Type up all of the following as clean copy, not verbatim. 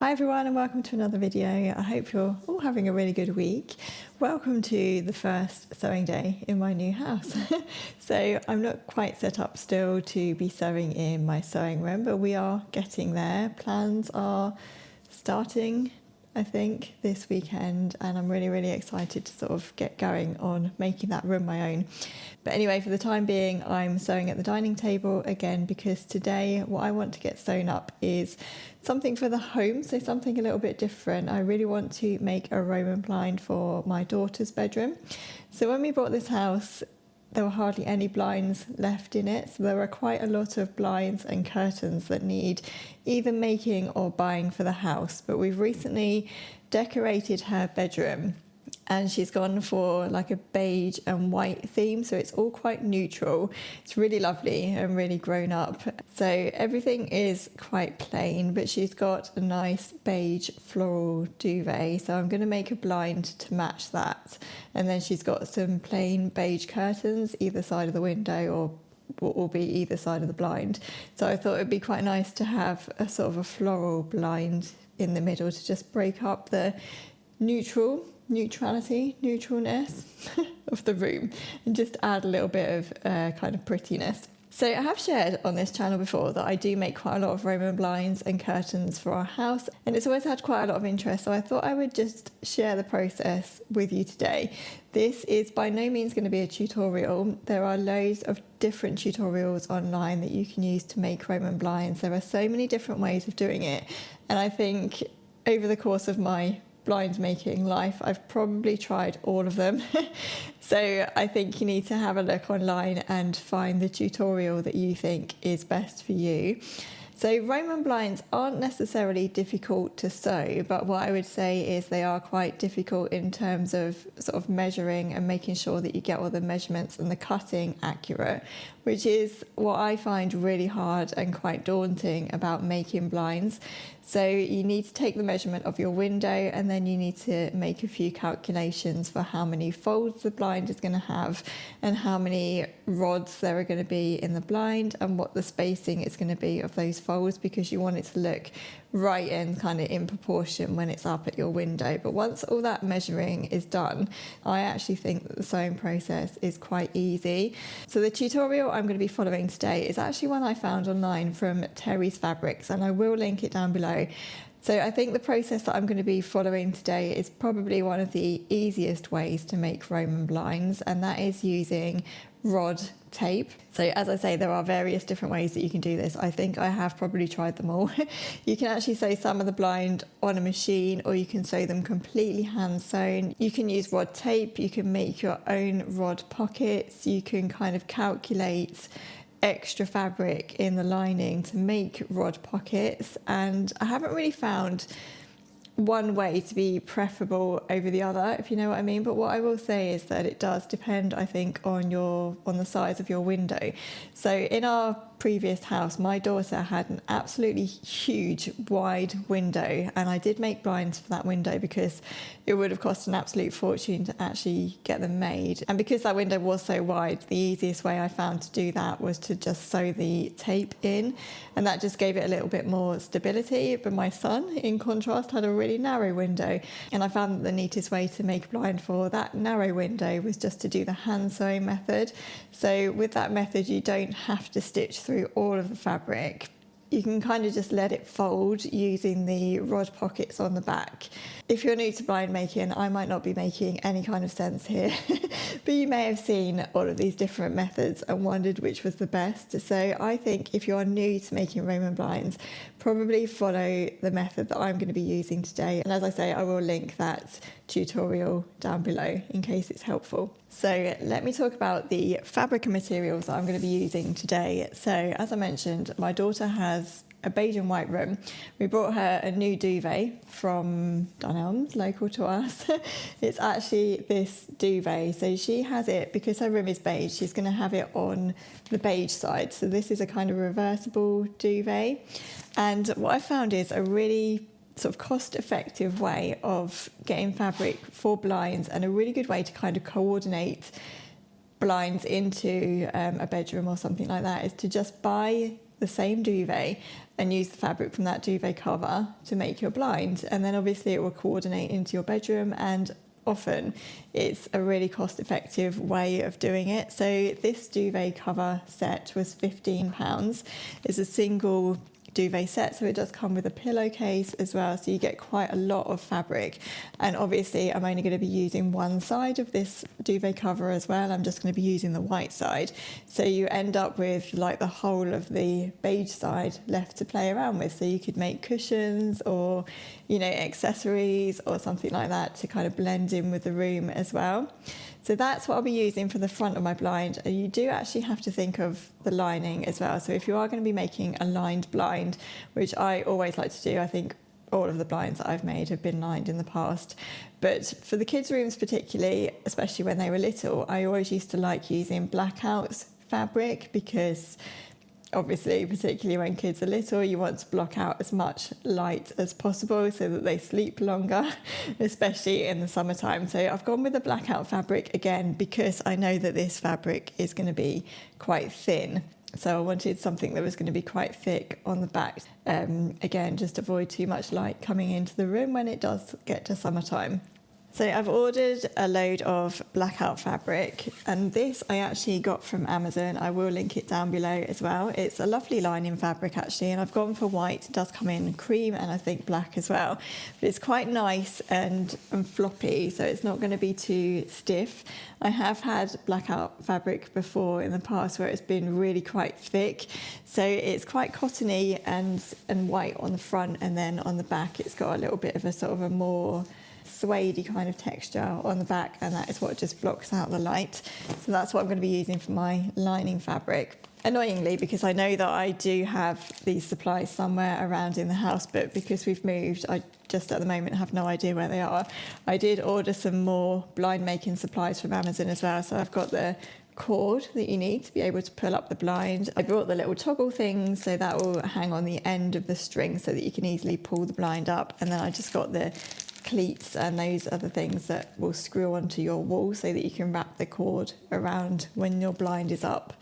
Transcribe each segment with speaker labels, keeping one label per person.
Speaker 1: Hi everyone and welcome to another video. I hope you're all having a really good week. Welcome to the first sewing day in my new house. So I'm not quite set up still to be sewing in my sewing room, but we are getting there. Plans are starting, I think, this weekend, and I'm really excited to sort of get going on making that room my own. But anyway, for the time being, I'm sewing at the dining table again because today what I want to get sewn up is something for the home, so something a little bit different. I really want to make a Roman blind for my daughter's bedroom. So when we bought this house, there were hardly any blinds left in it, so there were quite a lot of blinds and curtains that need either making or buying for the house. But we've recently decorated her bedroom and she's gone for like a beige and white theme, so it's all quite neutral. It's really lovely and really grown up. So everything is quite plain, but she's got a nice beige floral duvet, so I'm going to make a blind to match that. And then she's got some plain beige curtains either side of the window, or what will be either side of the blind. So I thought it'd be quite nice to have a sort of a floral blind in the middle to just break up the neutralness of the room and just add a little bit of kind of prettiness. So I have shared on this channel before that I do make quite a lot of Roman blinds and curtains for our house, and it's always had quite a lot of interest, so I thought I would just share the process with you today. This is by no means going to be a tutorial. There are loads of different tutorials online that you can use to make Roman blinds. There are so many different ways of doing it, and I think over the course of my blind making life, I've probably tried all of them. So I think you need to have a look online and find the tutorial that you think is best for you. So Roman blinds aren't necessarily difficult to sew, but what I would say is they are quite difficult in terms of sort of measuring and making sure that you get all the measurements and the cutting accurate, which is what I find really hard and quite daunting about making blinds. So you need to take the measurement of your window, and then you need to make a few calculations for how many folds the blind is going to have and how many rods there are going to be in the blind and what the spacing is going to be of those folds, because you want it to look right and kind of in proportion when it's up at your window. But once all that measuring is done, I actually think that the sewing process is quite easy. So the tutorial I'm going to be following today is actually one I found online from Terry's Fabrics, and I will link it down below. So I think the process that I'm going to be following today is probably one of the easiest ways to make Roman blinds, and that is using rod tape. So as I say, there are various different ways that you can do this. I think I have probably tried them all. You can actually sew some of the blind on a machine, or you can sew them completely hand sewn. You can use rod tape, you can make your own rod pockets, you can kind of calculate extra fabric in the lining to make rod pockets, and I haven't really found one way to be preferable over the other, if you know what I mean. But what I will say is that it does depend, I think, on the size of your window. So in our previous house, my daughter had an absolutely huge wide window, and I did make blinds for that window because it would have cost an absolute fortune to actually get them made. And because that window was so wide, the easiest way I found to do that was to just sew the tape in, and that just gave it a little bit more stability. But my son, in contrast, had a really narrow window, and I found that the neatest way to make a blind for that narrow window was just to do the hand sewing method. So with that method, you don't have to stitch through all of the fabric. You can kind of just let it fold using the rod pockets on the back. If you're new to blind making, I might not be making any kind of sense here, but you may have seen all of these different methods and wondered which was the best. So I think if you're new to making Roman blinds, probably follow the method that I'm going to be using today. And as I say, I will link that tutorial down below in case it's helpful. So let me talk about the fabric and materials that I'm going to be using today. So as I mentioned, my daughter has a beige and white room. We brought her a new duvet from Dunelm's, local to us. It's actually this duvet. So she has it, because her room is beige, she's going to have it on the beige side. So this is a kind of reversible duvet. And what I found is a really sort of cost-effective way of getting fabric for blinds, and a really good way to kind of coordinate blinds into a bedroom or something like that is to just buy the same duvet and use the fabric from that duvet cover to make your blind, and then obviously it will coordinate into your bedroom, and often it's a really cost-effective way of doing it. So this duvet cover set was £15. It's a single duvet set, so it does come with a pillowcase as well, so you get quite a lot of fabric. And obviously I'm only going to be using one side of this duvet cover as well. I'm just going to be using the white side, so you end up with like the whole of the beige side left to play around with. So you could make cushions or, you know, accessories or something like that to kind of blend in with the room as well. So that's what I'll be using for the front of my blind. And you do actually have to think of the lining as well. So if you are going to be making a lined blind, which I always like to do, I think all of the blinds that I've made have been lined in the past. But for the kids' rooms particularly, especially when they were little, I always used to like using blackouts fabric, because obviously, particularly when kids are little, you want to block out as much light as possible so that they sleep longer, especially in the summertime. So I've gone with the blackout fabric again because I know that this fabric is going to be quite thin. So I wanted something that was going to be quite thick on the back. Again, just avoid too much light coming into the room when it does get to summertime. So I've ordered a load of blackout fabric, and this I actually got from Amazon. I will link it down below as well. It's a lovely lining fabric actually, and I've gone for white. It does come in cream and I think black as well, but it's quite nice and floppy, so it's not going to be too stiff. I have had blackout fabric before in the past where it's been really quite thick, so it's quite cottony and white on the front, and then on the back it's got a little bit of a sort of a more suede kind of texture on the back, and that is what just blocks out the light. So that's what I'm going to be using for my lining fabric. Annoyingly, because I know that I do have these supplies somewhere around in the house, but because we've moved, I just at the moment have no idea where they are. I did order some more blind making supplies from Amazon as well, so I've got the cord that you need to be able to pull up the blind. I brought the little toggle things, so that will hang on the end of the string so that you can easily pull the blind up, and then I just got the cleats and those other things that will screw onto your wall so that you can wrap the cord around when your blind is up.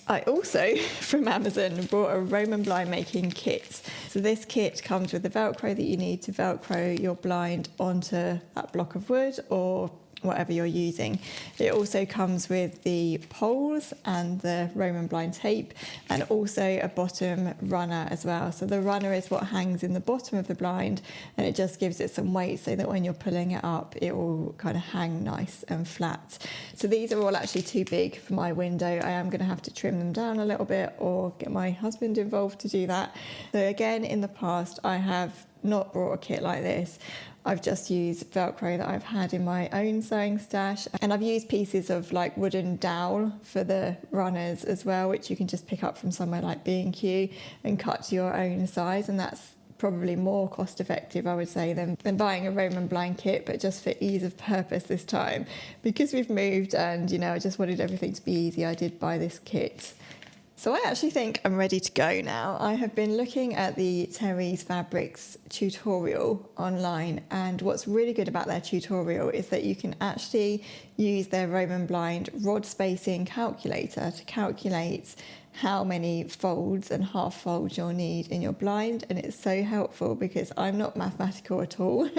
Speaker 1: I also, from Amazon, bought a Roman blind making kit. So this kit comes with the Velcro that you need to Velcro your blind onto that block of wood or whatever you're using. It also comes with the poles and the Roman blind tape, and also a bottom runner as well. So the runner is what hangs in the bottom of the blind, and it just gives it some weight so that when you're pulling it up, it will kind of hang nice and flat. So these are all actually too big for my window. I am going to have to trim them down a little bit or get my husband involved to do that. So again, in the past, I have not brought a kit like this. I've just used Velcro that I've had in my own sewing stash, and I've used pieces of like wooden dowel for the runners as well, which you can just pick up from somewhere like B&Q and cut to your own size, and that's probably more cost effective, I would say, than buying a Roman blind kit. But just for ease of purpose this time, because we've moved and, you know, I just wanted everything to be easy, I did buy this kit. So I actually think I'm ready to go now. I have been looking at the Terry's Fabrics tutorial online, and what's really good about their tutorial is that you can actually use their Roman blind rod spacing calculator to calculate how many folds and half folds you'll need in your blind. And it's so helpful because I'm not mathematical at all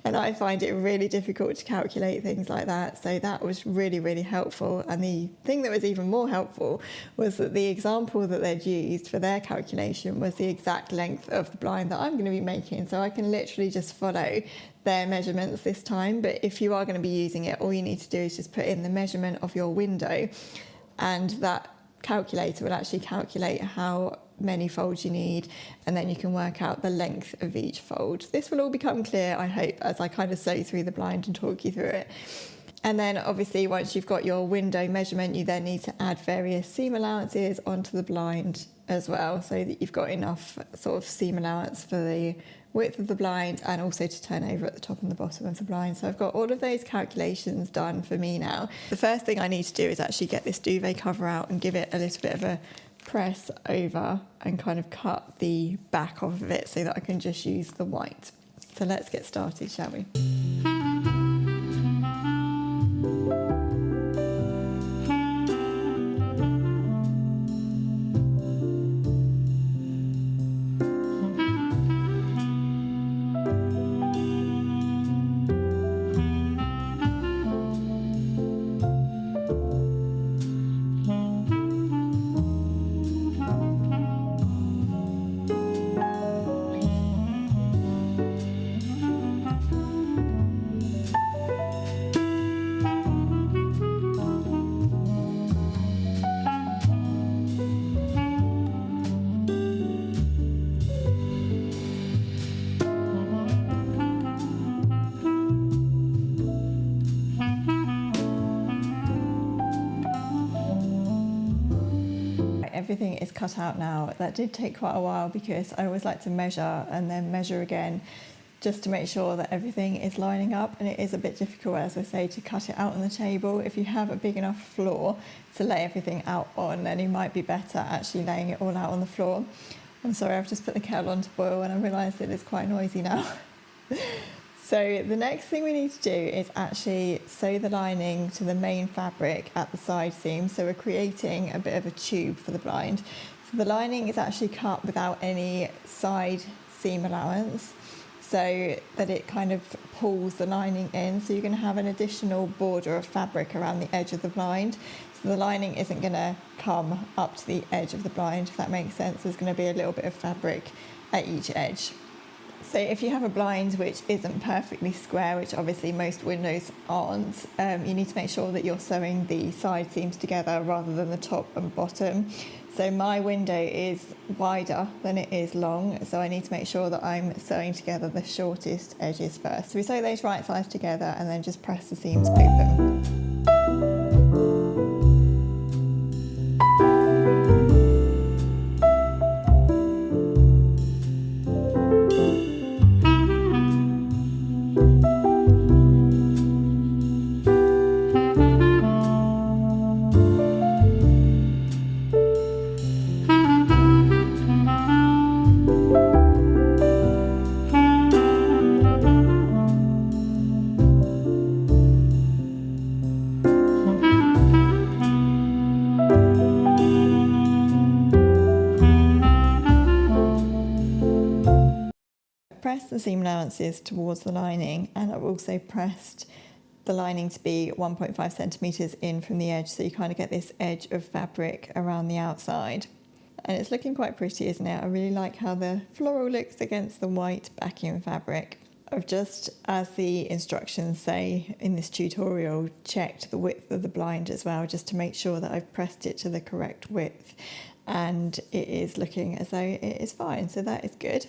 Speaker 1: and I find it really difficult to calculate things like that. So that was really, really helpful. And the thing that was even more helpful was that the example that they'd used for their calculation was the exact length of the blind that I'm going to be making. So I can literally just follow their measurements this time. But if you are going to be using it, all you need to do is just put in the measurement of your window, and that calculator will actually calculate how many folds you need, and then you can work out the length of each fold. This will all become clear, I hope, as I kind of sew through the blind and talk you through it. And then obviously once you've got your window measurement, you then need to add various seam allowances onto the blind as well, so that you've got enough sort of seam allowance for the width of the blind and also to turn over at the top and the bottom of the blind. So I've got all of those calculations done for me now. The first thing I need to do is actually get this duvet cover out and give it a little bit of a press over and kind of cut the back off of it so that I can just use the white. So let's get started, shall we? everything is cut out now. That did take quite a while because I always like to measure and then measure again just to make sure that everything is lining up, and it is a bit difficult, as I say, to cut it out on the table. If you have a big enough floor to lay everything out on, then it might be better actually laying it all out on the floor. I'm sorry, I've just put the kettle on to boil and I realised that it's quite noisy now. So the next thing we need to do is actually sew the lining to the main fabric at the side seam. So we're creating a bit of a tube for the blind. So the lining is actually cut without any side seam allowance, so that it kind of pulls the lining in. So you're going to have an additional border of fabric around the edge of the blind. So the lining isn't going to come up to the edge of the blind, if that makes sense. There's going to be a little bit of fabric at each edge. So if you have a blind which isn't perfectly square, which obviously most windows aren't, you need to make sure that you're sewing the side seams together rather than the top and bottom. So my window is wider than it is long, so I need to make sure that I'm sewing together the shortest edges first. So we sew those right sides together and then just press the seams open. Press the seam allowances towards the lining, and I've also pressed the lining to be 1.5 centimetres in from the edge, so you kind of get this edge of fabric around the outside. And it's looking quite pretty, isn't it? I really like how the floral looks against the white backing fabric. I've just, as the instructions say in this tutorial, checked the width of the blind as well, just to make sure that I've pressed it to the correct width, and it is looking as though it is fine, so that is good.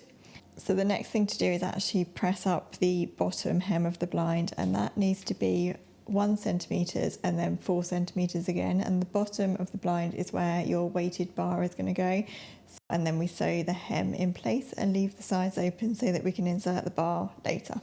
Speaker 1: So the next thing to do is actually press up the bottom hem of the blind, and that needs to be 1 centimetre and then 4 centimetres again, and the bottom of the blind is where your weighted bar is going to go. And then we sew the hem in place and leave the sides open so that we can insert the bar later.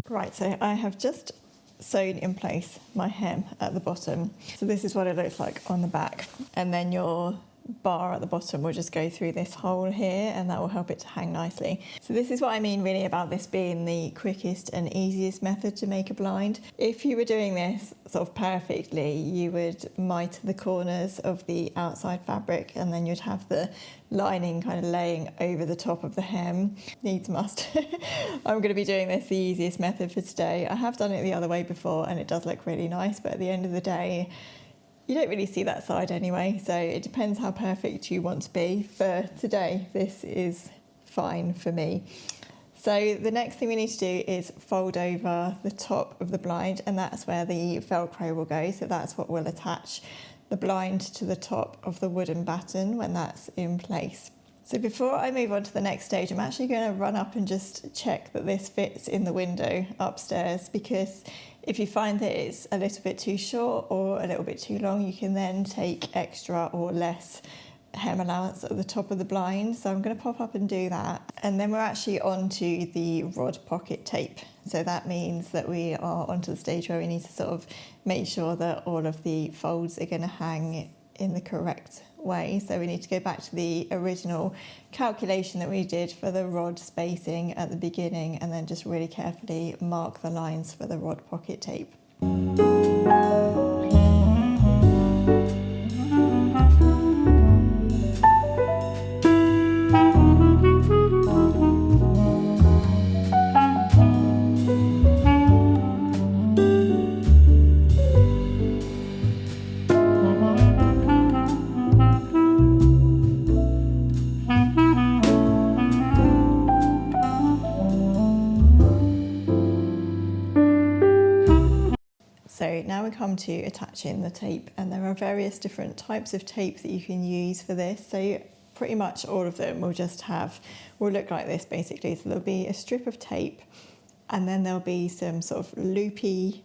Speaker 1: Right, so I have just sewn in place my hem at the bottom. So this is what it looks like on the back, and then your bar at the bottom will just go through this hole here, and that will help it to hang nicely. So this is what I mean really about this being the quickest and easiest method to make a blind. If you were doing this sort of perfectly, you would mite the corners of the outside fabric, and then you'd have the lining kind of laying over the top of the hem. Needs must. I'm going to be doing this the easiest method for today. I have done it the other way before and it does look really nice, but at the end of the day you don't really see that side anyway, so it depends how perfect you want to be. For today, this is fine for me. So the next thing we need to do is fold over the top of the blind, and that's where the Velcro will go. So that's what will attach the blind to the top of the wooden batten when that's in place. So before I move on to the next stage, I'm actually going to run up and just check that this fits in the window upstairs, because if you find that it's a little bit too short or a little bit too long, you can then take extra or less hem allowance at the top of the blind. So I'm going to pop up and do that. And then we're actually onto the rod pocket tape. So that means that we are onto the stage where we need to sort of make sure that all of the folds are going to hang in the correct way. So we need to go back to the original calculation that we did for the rod spacing at the beginning, and then just really carefully mark the lines for the rod pocket tape. So now we come to attaching the tape, and there are various different types of tape that you can use for this. So pretty much all of them will look like this basically. So there'll be a strip of tape, and then there'll be some sort of loopy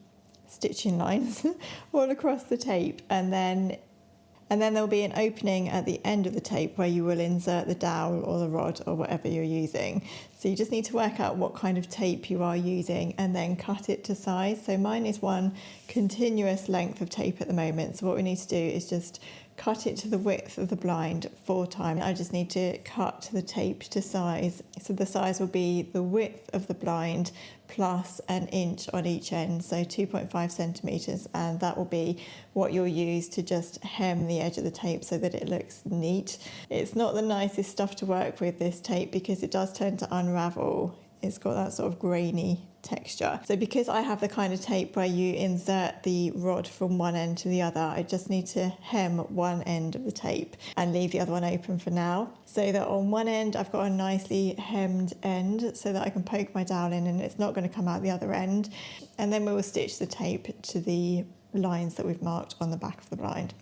Speaker 1: stitching lines all across the tape, and then there'll be an opening at the end of the tape where you will insert the dowel or the rod or whatever you're using. So you just need to work out what kind of tape you are using and then cut it to size. So mine is one continuous length of tape at the moment. So what we need to do is just cut it to the width of the blind 4 times. I just need to cut the tape to size. So the size will be the width of the blind plus an inch on each end, so 2.5 centimetres, and that will be what you'll use to just hem the edge of the tape so that it looks neat. It's not the nicest stuff to work with, this tape, because it does tend to unravel. It's got that sort of grainy texture. So because I have the kind of tape where you insert the rod from one end to the other, I just need to hem one end of the tape and leave the other one open for now. So that on one end I've got a nicely hemmed end so that I can poke my dowel in and it's not going to come out the other end. And then we will stitch the tape to the lines that we've marked on the back of the blind.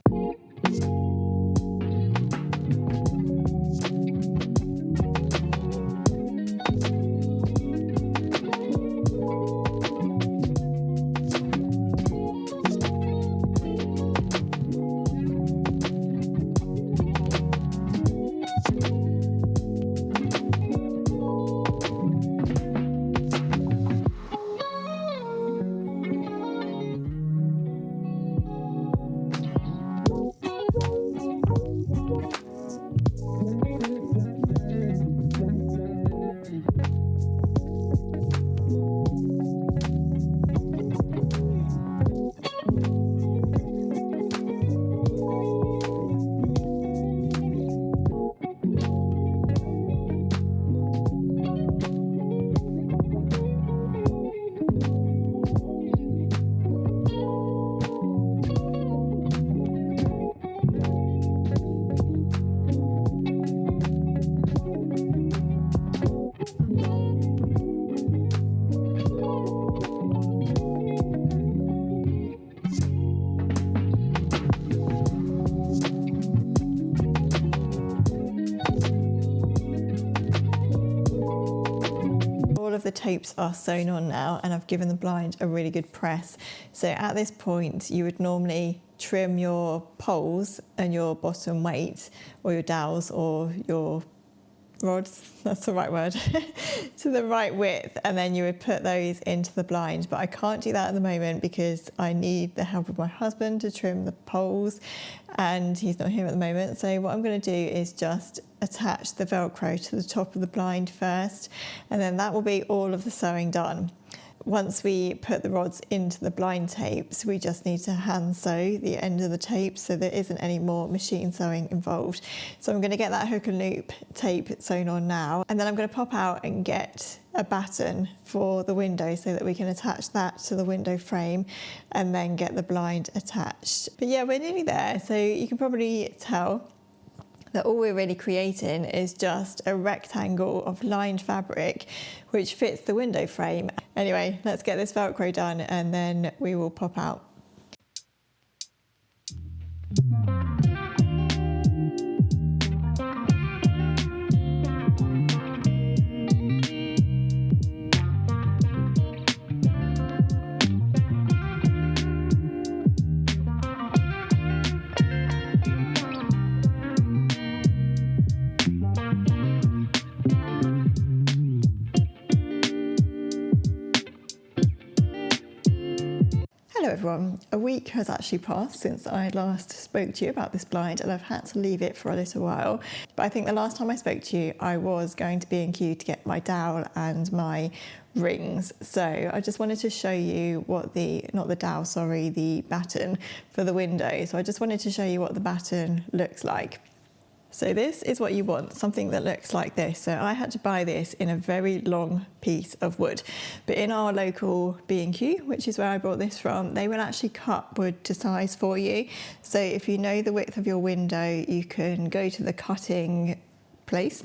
Speaker 1: Of the tapes are sewn on now, and I've given the blind a really good press. So at this point you would normally trim your poles and your bottom weight, or your dowels or your rods, that's the right word, to the right width, and then you would put those into the blind. But I can't do that at the moment because I need the help of my husband to trim the poles, and he's not here at the moment. So what I'm going to do is just attach the Velcro to the top of the blind first, and then that will be all of the sewing done. Once we put the rods into the blind tapes, we just need to hand sew the end of the tape so there isn't any more machine sewing involved. So I'm going to get that hook and loop tape sewn on now, and then I'm going to pop out and get a batten for the window so that we can attach that to the window frame and then get the blind attached. But yeah, we're nearly there. So you can probably tell that all we're really creating is just a rectangle of lined fabric which fits the window frame. Anyway, let's get this Velcro done and then we will pop out. Hello everyone, a week has actually passed since I last spoke to you about this blind, and I've had to leave it for a little while. But I think the last time I spoke to you, I was going to B&Q to get my dowel and my rings. So I just wanted to show you what the batten for the window. So I just wanted to show you what the batten looks like. So this is what you want, something that looks like this. So I had to buy this in a very long piece of wood, but in our local B&Q, which is where I bought this from, they will actually cut wood to size for you. So if you know the width of your window, you can go to the cutting place,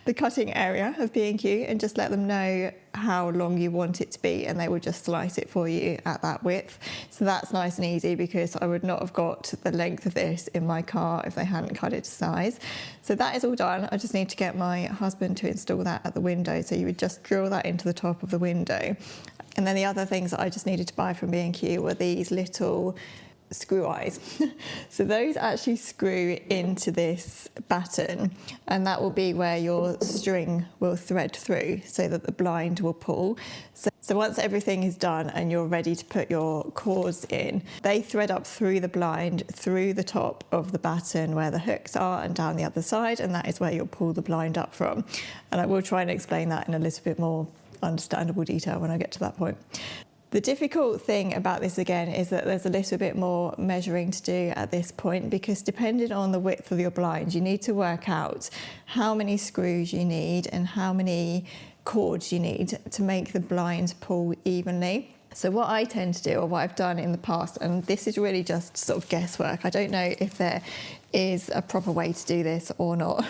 Speaker 1: the cutting area of B&Q, and just let them know how long you want it to be, and they will just slice it for you at that width. So that's nice and easy, because I would not have got the length of this in my car if they hadn't cut it to size. So that is all done. I just need to get my husband to install that at the window. So you would just drill that into the top of the window. And then the other things that I just needed to buy from B&Q were these little screw eyes. So those actually screw into this batten, and that will be where your string will thread through so that the blind will pull. So once everything is done and you're ready to put your cords in, they thread up through the blind, through the top of the batten where the hooks are and down the other side, and that is where you'll pull the blind up from. And I will try and explain that in a little bit more understandable detail when I get to that point. The difficult thing about this again is that there's a little bit more measuring to do at this point, because depending on the width of your blind, you need to work out how many screws you need and how many cords you need to make the blind pull evenly. So what I tend to do, or what I've done in the past, and this is really just sort of guesswork, I don't know if there is a proper way to do this or not,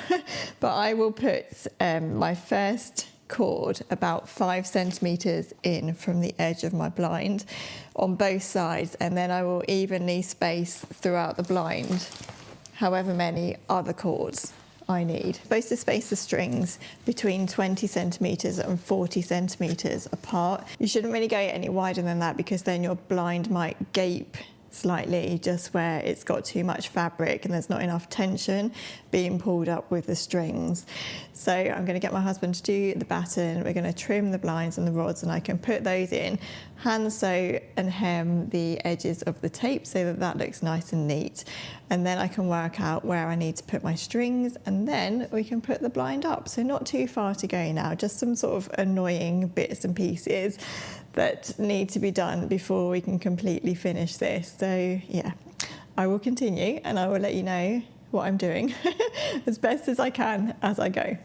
Speaker 1: but I will put my first cord about 5 centimeters in from the edge of my blind on both sides, and then I will evenly space throughout the blind however many other cords I need. I'm supposed to space the strings between 20 centimeters and 40 centimeters apart. You shouldn't really go any wider than that, because then your blind might gape slightly just where it's got too much fabric and there's not enough tension being pulled up with the strings. So I'm going to get my husband to do the batten. We're going to trim the blinds and the rods, and I can put those in, hand sew and hem the edges of the tape so that that looks nice and neat. And then I can work out where I need to put my strings, and then we can put the blind up. So not too far to go now, just some sort of annoying bits and pieces that need to be done before we can completely finish this. So yeah, I will continue and I will let you know what I'm doing as best as I can as I go.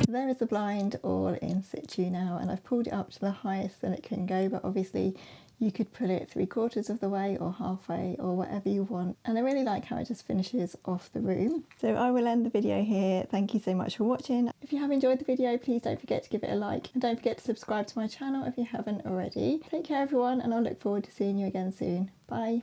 Speaker 1: There is the blind all in situ now, and I've pulled it up to the highest that it can go, but obviously you could pull it 3/4 of the way or halfway or whatever you want. And I really like how it just finishes off the room. So I will end the video here. Thank you so much for watching. If you have enjoyed the video, please don't forget to give it a like, and don't forget to subscribe to my channel if you haven't already. Take care everyone, and I'll look forward to seeing you again soon. Bye.